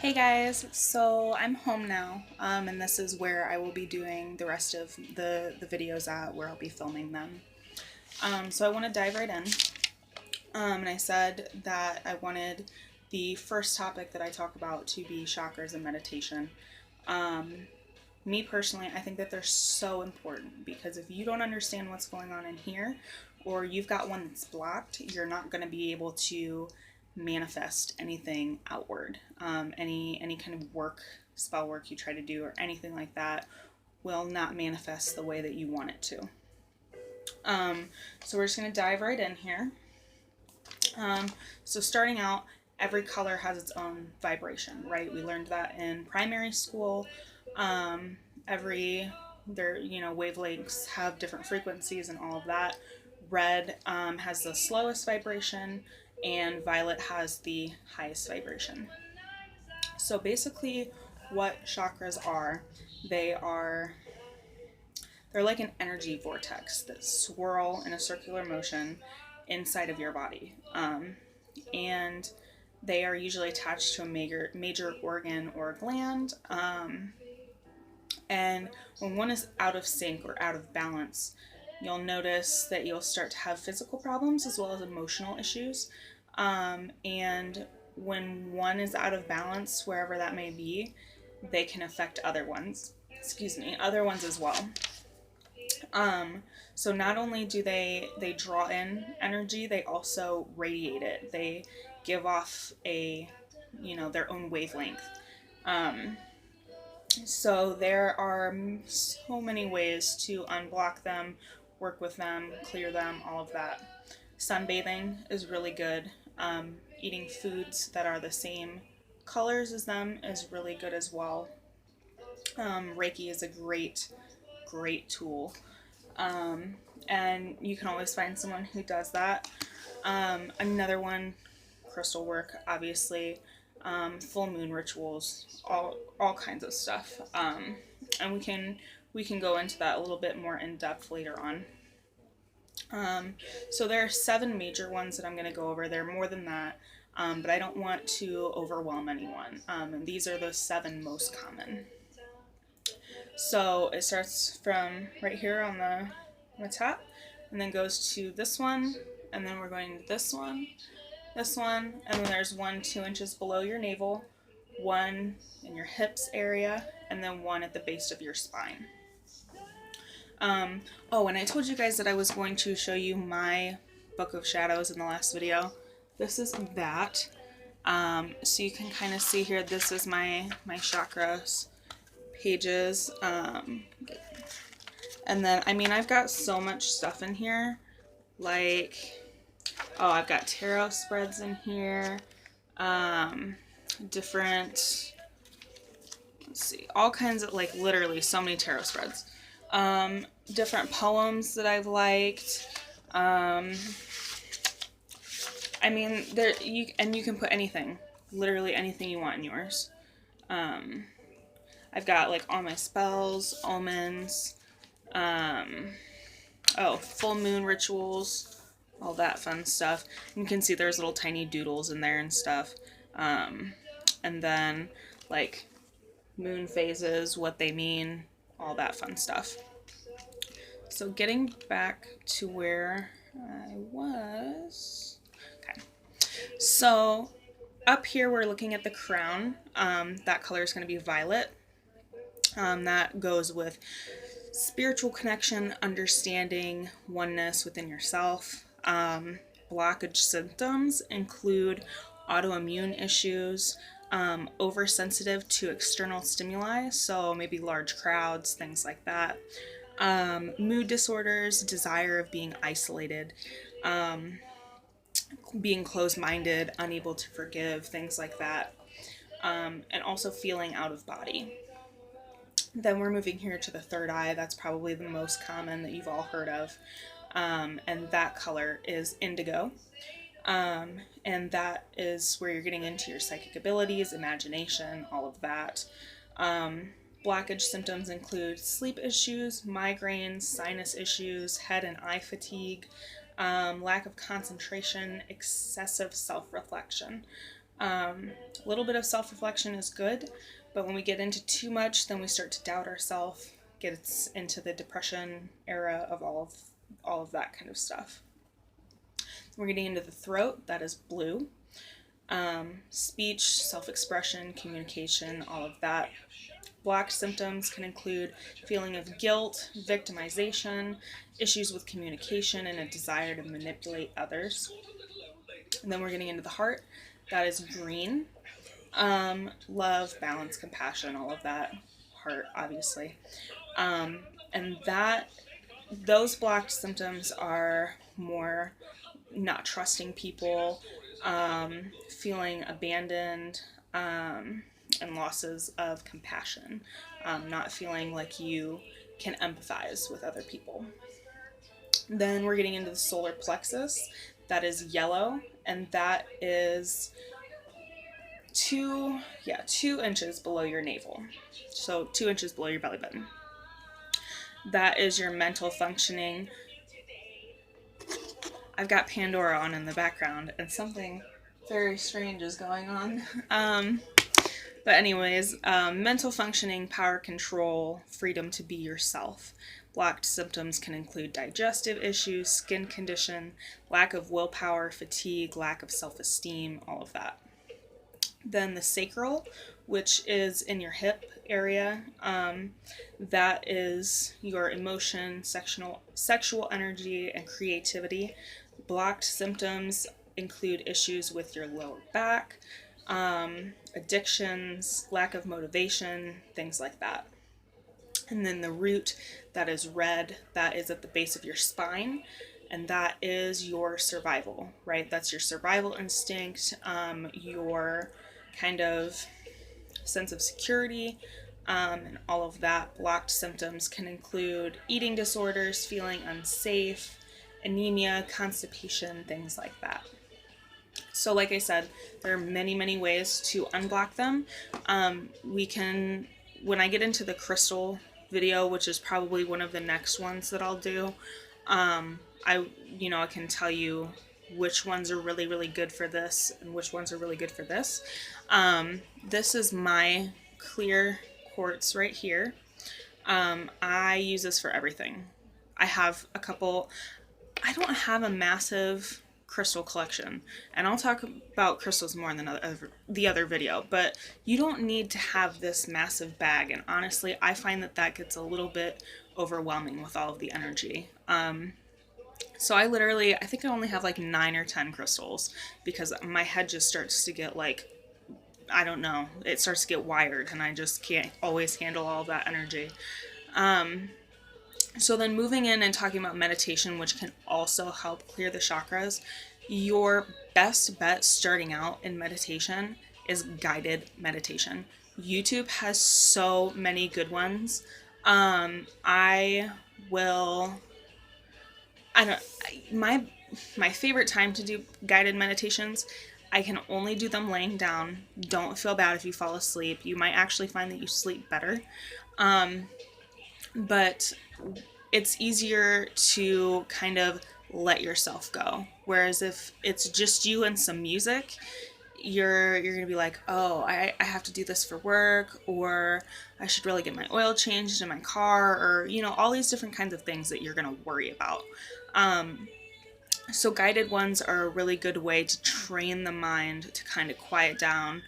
Hey guys, so I'm home now, and this is where I will be doing the rest of the videos at where I'll be filming them. So I want to dive right in, and I said that I wanted the first topic that I talk about to be chakras and meditation. Me personally, I think that they're so important because if you don't understand what's going on in here, or you've got one that's blocked, you're not going to be able to manifest anything outward. Any kind of work, spell work you try to do, or anything like that, will not manifest the way that you want it to. So we're just going to dive right in here. So starting out, every color has its own vibration, right? We learned that in primary school. Their wavelengths have different frequencies and all of that. Red has the slowest vibration, and violet has the highest vibration. So basically, what chakras are, they're like an energy vortex that swirl in a circular motion inside of your body. And they are usually attached to a major organ or gland. And when one is out of sync or out of balance, you'll notice that you'll start to have physical problems as well as emotional issues. And when one is out of balance, wherever that may be, they can affect other ones as well. So not only do they draw in energy, they also radiate it. They give off their own wavelength. So there are so many ways to unblock them, work with them, clear them, all of that. Sunbathing is really good. Eating foods that are the same colors as them is really good as well. Reiki is a great tool. And you can always find someone who does that. Another one, crystal work, obviously. Full moon rituals, all kinds of stuff. And we can go into that a little bit more in depth later on. So there are 7 major ones that I'm going to go over. There are more than that, but I don't want to overwhelm anyone. And these are the 7 most common. So it starts from right here on the top, and then goes to this one, and then we're going to this one, and then there's 1 2 inches below your navel, 1 in your hips area, and then 1 at the base of your spine. And I told you guys that I was going to show you my Book of Shadows in the last video. This is that. So you can kind of see here, this is my chakras pages. And then, I've got so much stuff in here. I've got tarot spreads in here. Different, all kinds of, literally so many tarot spreads. Different poems that I've liked. You can put anything, literally anything you want in yours. I've got all my spells, omens, full moon rituals, all that fun stuff. You can see there's little tiny doodles in there and stuff. And then moon phases, what they mean, all that fun stuff. So getting back to where I was. Okay. So up here we're looking at the crown. That color is going to be violet. That goes with spiritual connection, understanding, oneness within yourself. Blockage symptoms include autoimmune issues, oversensitive to external stimuli, so maybe large crowds, things like that. Mood disorders, desire of being isolated, being closed-minded, unable to forgive, things like that. And also feeling out of body. Then we're moving here to the third eye. That's probably the most common that you've all heard of. And that color is indigo. And that is where you're getting into your psychic abilities, imagination, all of that. Blockage symptoms include sleep issues, migraines, sinus issues, head and eye fatigue, lack of concentration, excessive self-reflection. A little bit of self-reflection is good, but when we get into too much, then we start to doubt ourselves, gets into the depression era of all of that kind of stuff. We're getting into the throat, that is blue. Speech, self-expression, communication, all of that. Blocked symptoms can include feeling of guilt, victimization, issues with communication, and a desire to manipulate others. And then we're getting into the heart, that is green. Love, balance, compassion, all of that. Heart, obviously. And those blocked symptoms are more not trusting people, feeling abandoned, and losses of compassion, not feeling like you can empathize with other people. Then we're getting into the solar plexus, that is yellow, and that is 2 inches below your navel, so 2 inches below your belly button. That is your mental functioning. I've got Pandora on in the background, and something very strange is going on. But anyways, mental functioning, power control, freedom to be yourself. Blocked symptoms can include digestive issues, skin condition, lack of willpower, fatigue, lack of self-esteem, all of that. Then the sacral, which is in your hip area, that is your emotion, sexual energy, and creativity. Blocked symptoms include issues with your lower back, addictions, lack of motivation, things like that. And then the root, that is red, that is at the base of your spine, and that is your survival, right? That's your survival instinct, your kind of sense of security, and all of that. Blocked symptoms can include eating disorders, feeling unsafe, anemia, constipation, things like that. So like I said, there are many, many ways to unblock them. When I get into the crystal video, which is probably one of the next ones that I'll do, I can tell you which ones are really, really good for this and which ones are really good for this. This is my clear quartz right here. I use this for everything. I have a couple. I don't have a massive crystal collection, and I'll talk about crystals more in the other video, but you don't need to have this massive bag, and honestly I find that gets a little bit overwhelming with all of the energy. So I think I only have like 9 or 10 crystals, because my head just starts to get like, I don't know, it starts to get wired, and I just can't always handle all of that energy. So then moving in and talking about meditation, which can also help clear the chakras, your best bet starting out in meditation is guided meditation. YouTube has so many good ones. My favorite time to do guided meditations, I can only do them laying down. Don't feel bad if you fall asleep. You might actually find that you sleep better. But it's easier to kind of let yourself go. Whereas if it's just you and some music, you're gonna be like, oh, I have to do this for work, or I should really get my oil changed in my car, or all these different kinds of things that you're gonna worry about. So guided ones are a really good way to train the mind to kind of quiet down.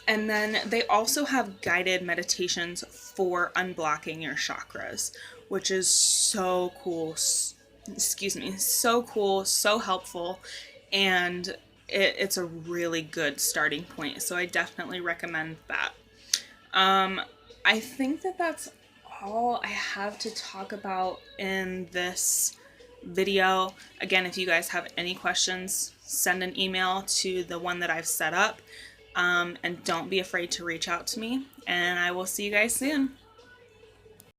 And then they also have guided meditations for unblocking your chakras, which is so cool. So cool, so helpful, and it's a really good starting point. So I definitely recommend that. I think that's all I have to talk about in this video. Again, if you guys have any questions, send an email to the one that I've set up. And don't be afraid to reach out to me, and I will see you guys soon.